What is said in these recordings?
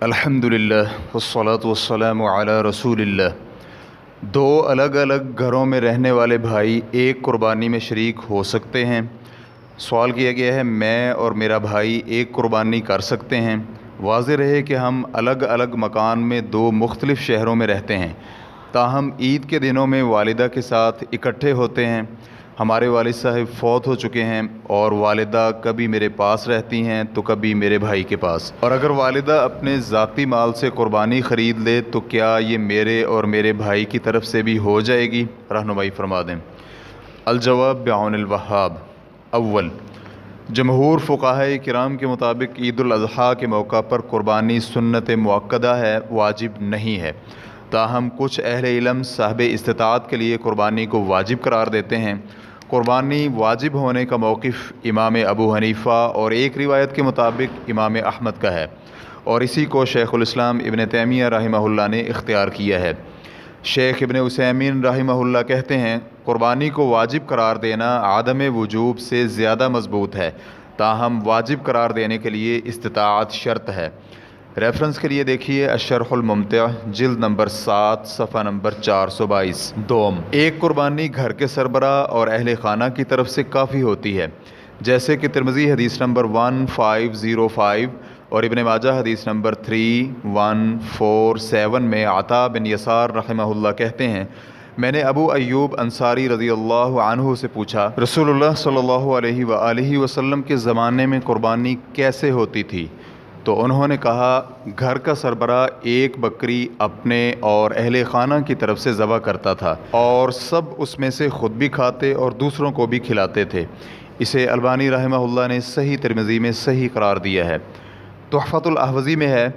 الحمدللہ والصلاة والسلام علی رسول اللہ۔ دو الگ الگ گھروں میں رہنے والے بھائی ایک قربانی میں شریک ہو سکتے ہیں؟ سوال کیا گیا ہے میں اور میرا بھائی ایک قربانی کر سکتے ہیں؟ واضح رہے کہ ہم الگ الگ مکان میں دو مختلف شہروں میں رہتے ہیں، تاہم عید کے دنوں میں والدہ کے ساتھ اکٹھے ہوتے ہیں۔ ہمارے والد صاحب فوت ہو چکے ہیں اور والدہ کبھی میرے پاس رہتی ہیں تو کبھی میرے بھائی کے پاس، اور اگر والدہ اپنے ذاتی مال سے قربانی خرید لے تو کیا یہ میرے اور میرے بھائی کی طرف سے بھی ہو جائے گی؟ رہنمائی فرما دیں۔ الجواب بعون الوہاب۔ اول، جمہور فقہائے کرام کے مطابق عید الاضحیٰ کے موقع پر قربانی سنت مؤکدہ ہے، واجب نہیں ہے، تاہم کچھ اہل علم صاحب استطاعت کے لیے قربانی کو واجب قرار دیتے ہیں۔ قربانی واجب ہونے کا موقف امام ابو حنیفہ اور ایک روایت کے مطابق امام احمد کا ہے، اور اسی کو شیخ الاسلام ابن تیمیہ رحمہ اللہ نے اختیار کیا ہے۔ شیخ ابن عثیمین رحمہ اللہ کہتے ہیں قربانی کو واجب قرار دینا عدم وجوب سے زیادہ مضبوط ہے، تاہم واجب قرار دینے کے لیے استطاعت شرط ہے۔ ریفرنس کے لیے دیکھیے الشرح الممتع، جلد نمبر 7، صفحہ نمبر 422۔ دوم، ایک قربانی گھر کے سربراہ اور اہل خانہ کی طرف سے کافی ہوتی ہے، جیسے کہ ترمذی حدیث نمبر 1505 اور ابن ماجہ حدیث نمبر 3147 میں عطا بن یسار رحمہ اللہ کہتے ہیں میں نے ابو ایوب انصاری رضی اللہ عنہ سے پوچھا رسول اللہ صلی اللہ علیہ وآلہ وسلم کے زمانے میں قربانی کیسے ہوتی تھی؟ تو انہوں نے کہا گھر کا سربراہ ایک بکری اپنے اور اہل خانہ کی طرف سے ذبح کرتا تھا، اور سب اس میں سے خود بھی کھاتے اور دوسروں کو بھی کھلاتے تھے۔ اسے البانی رحمہ اللہ نے صحیح ترمذی میں صحیح قرار دیا ہے۔ تحفۃ الاحوذی میں ہے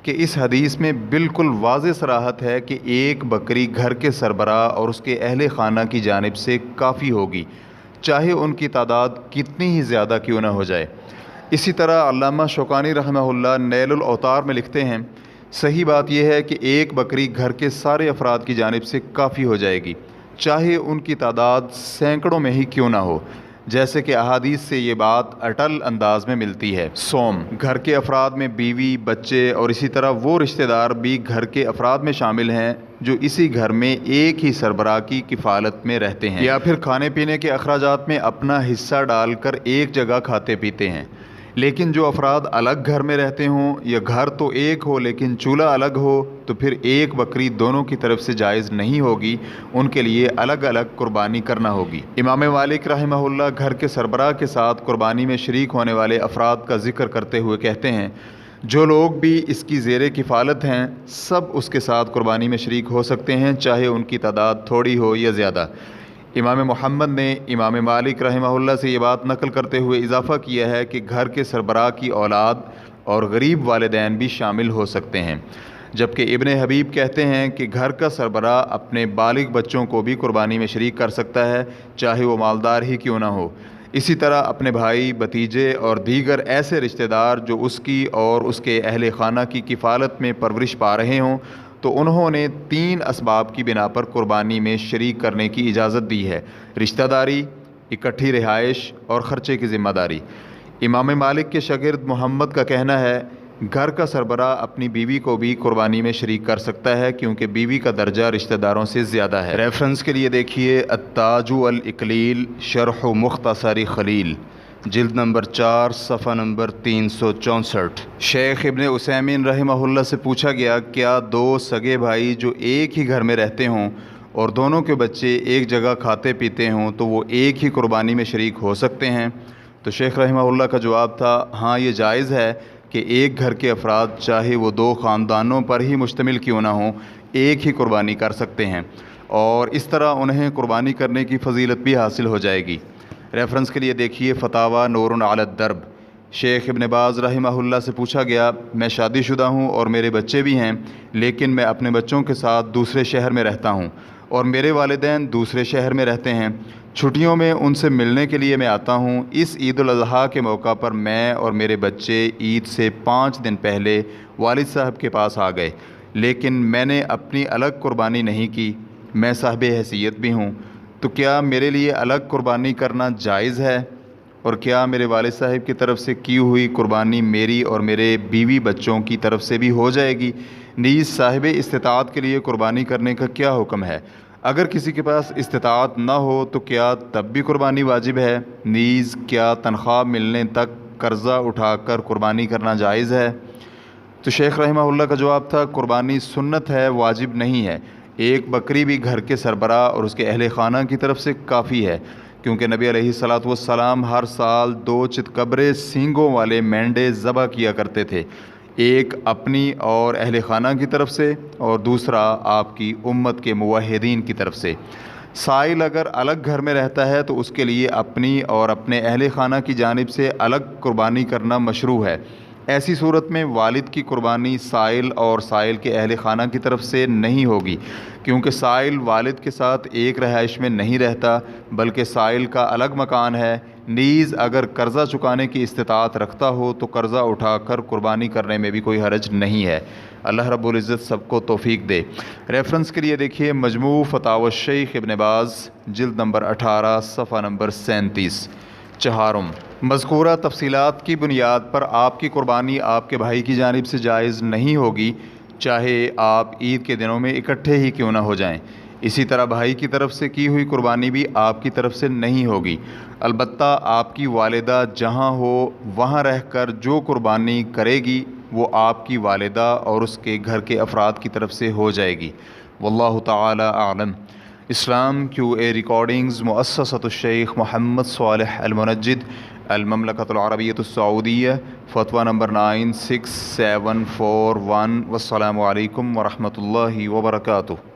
کہ اس حدیث میں بالکل واضح صراحت ہے کہ ایک بکری گھر کے سربراہ اور اس کے اہل خانہ کی جانب سے کافی ہوگی، چاہے ان کی تعداد کتنی ہی زیادہ کیوں نہ ہو جائے۔ اسی طرح علامہ شوکانی رحمہ اللہ نیل الاوطار میں لکھتے ہیں صحیح بات یہ ہے کہ ایک بکری گھر کے سارے افراد کی جانب سے کافی ہو جائے گی، چاہے ان کی تعداد سینکڑوں میں ہی کیوں نہ ہو، جیسے کہ احادیث سے یہ بات اٹل انداز میں ملتی ہے۔ سوم، گھر کے افراد میں بیوی، بچے اور اسی طرح وہ رشتہ دار بھی گھر کے افراد میں شامل ہیں جو اسی گھر میں ایک ہی سربراہ کی کفالت میں رہتے ہیں، یا پھر کھانے پینے کے اخراجات میں اپنا حصہ ڈال کر ایک جگہ کھاتے پیتے ہیں۔ لیکن جو افراد الگ گھر میں رہتے ہوں یا گھر تو ایک ہو لیکن چولہا الگ ہو تو پھر ایک بکری دونوں کی طرف سے جائز نہیں ہوگی، ان کے لیے الگ الگ قربانی کرنا ہوگی۔ امام مالک رحمہ اللہ گھر کے سربراہ کے ساتھ قربانی میں شریک ہونے والے افراد کا ذکر کرتے ہوئے کہتے ہیں جو لوگ بھی اس کی زیر کفالت ہیں سب اس کے ساتھ قربانی میں شریک ہو سکتے ہیں، چاہے ان کی تعداد تھوڑی ہو یا زیادہ۔ امام محمد نے امام مالک رحمہ اللہ سے یہ بات نقل کرتے ہوئے اضافہ کیا ہے کہ گھر کے سربراہ کی اولاد اور غریب والدین بھی شامل ہو سکتے ہیں، جبکہ ابن حبیب کہتے ہیں کہ گھر کا سربراہ اپنے بالغ بچوں کو بھی قربانی میں شریک کر سکتا ہے، چاہے وہ مالدار ہی کیوں نہ ہو۔ اسی طرح اپنے بھائی، بھتیجے اور دیگر ایسے رشتہ دار جو اس کی اور اس کے اہل خانہ کی کفالت میں پرورش پا رہے ہوں تو انہوں نے 3 اسباب کی بنا پر قربانی میں شریک کرنے کی اجازت دی ہے: رشتہ داری، اکٹھی رہائش اور خرچے کی ذمہ داری۔ امام مالک کے شاگرد محمد کا کہنا ہے گھر کا سربراہ اپنی بیوی کو بھی قربانی میں شریک کر سکتا ہے کیونکہ بیوی کا درجہ رشتہ داروں سے زیادہ ہے۔ ریفرنس کے لیے دیکھیے التاج والاکلیل، شرح مختصر خلیل، جلد نمبر 4، صفحہ نمبر 364۔ شیخ ابن عثیمین رحمہ اللہ سے پوچھا گیا کیا دو سگے بھائی جو ایک ہی گھر میں رہتے ہوں اور دونوں کے بچے ایک جگہ کھاتے پیتے ہوں تو وہ ایک ہی قربانی میں شریک ہو سکتے ہیں؟ تو شیخ رحمہ اللہ کا جواب تھا ہاں، یہ جائز ہے کہ ایک گھر کے افراد چاہے وہ 2 خاندانوں پر ہی مشتمل کیوں نہ ہوں ایک ہی قربانی کر سکتے ہیں، اور اس طرح انہیں قربانی کرنے کی فضیلت بھی حاصل ہو جائے گی۔ ریفرنس کے لیے دیکھیے فتاوی نور علی الدرب۔ شیخ ابن باز رحمہ اللہ سے پوچھا گیا میں شادی شدہ ہوں اور میرے بچے بھی ہیں، لیکن میں اپنے بچوں کے ساتھ دوسرے شہر میں رہتا ہوں اور میرے والدین دوسرے شہر میں رہتے ہیں، چھٹیوں میں ان سے ملنے کے لیے میں آتا ہوں۔ اس عید الاضحیٰ کے موقع پر میں اور میرے بچے عید سے 5 دن پہلے والد صاحب کے پاس آ گئے، لیکن میں نے اپنی الگ قربانی نہیں کی، میں صاحب حیثیت بھی ہوں، تو کیا میرے لیے الگ قربانی کرنا جائز ہے؟ اور کیا میرے والد صاحب کی طرف سے کی ہوئی قربانی میری اور میرے بیوی بچوں کی طرف سے بھی ہو جائے گی؟ نیز صاحب استطاعت کے لیے قربانی کرنے کا کیا حکم ہے؟ اگر کسی کے پاس استطاعت نہ ہو تو کیا تب بھی قربانی واجب ہے؟ نیز کیا تنخواہ ملنے تک قرضہ اٹھا کر قربانی کرنا جائز ہے؟ تو شیخ رحمہ اللہ کا جواب تھا، قربانی سنت ہے، واجب نہیں ہے۔ ایک بکری بھی گھر کے سربراہ اور اس کے اہل خانہ کی طرف سے کافی ہے، کیونکہ نبی علیہ الصلاۃ والسلام ہر سال 2 چتکبرے سینگوں والے مینڈے ذبح کیا کرتے تھے، ایک اپنی اور اہل خانہ کی طرف سے اور دوسرا آپ کی امت کے موحدین کی طرف سے۔ سائل اگر الگ گھر میں رہتا ہے تو اس کے لیے اپنی اور اپنے اہل خانہ کی جانب سے الگ قربانی کرنا مشروع ہے۔ ایسی صورت میں والد کی قربانی سائل اور سائل کے اہل خانہ کی طرف سے نہیں ہوگی، کیونکہ سائل والد کے ساتھ ایک رہائش میں نہیں رہتا بلکہ سائل کا الگ مکان ہے۔ نیز اگر قرضہ چکانے کی استطاعت رکھتا ہو تو قرضہ اٹھا کر قربانی کرنے میں بھی کوئی حرج نہیں ہے۔ اللہ رب العزت سب کو توفیق دے۔ ریفرنس کے لیے دیکھیے مجموع فتاوی الشیخ ابن باز جلد نمبر 18 صفحہ نمبر 37۔ چہارم، مذکورہ تفصیلات کی بنیاد پر آپ کی قربانی آپ کے بھائی کی جانب سے جائز نہیں ہوگی، چاہے آپ عید کے دنوں میں اکٹھے ہی کیوں نہ ہو جائیں۔ اسی طرح بھائی کی طرف سے کی ہوئی قربانی بھی آپ کی طرف سے نہیں ہوگی، البتہ آپ کی والدہ جہاں ہو وہاں رہ کر جو قربانی کرے گی وہ آپ کی والدہ اور اس کے گھر کے افراد کی طرف سے ہو جائے گی۔ واللہ تعالی اعلم۔ اسلام QA ریکارڈنگز مؤسسۃ الشیخ محمد صالح المنجد، المملکۃ العربیۃ السعودیہ، فتویٰ نمبر 96741۔ والسلام علیکم ورحمۃ اللہ وبرکاتہ۔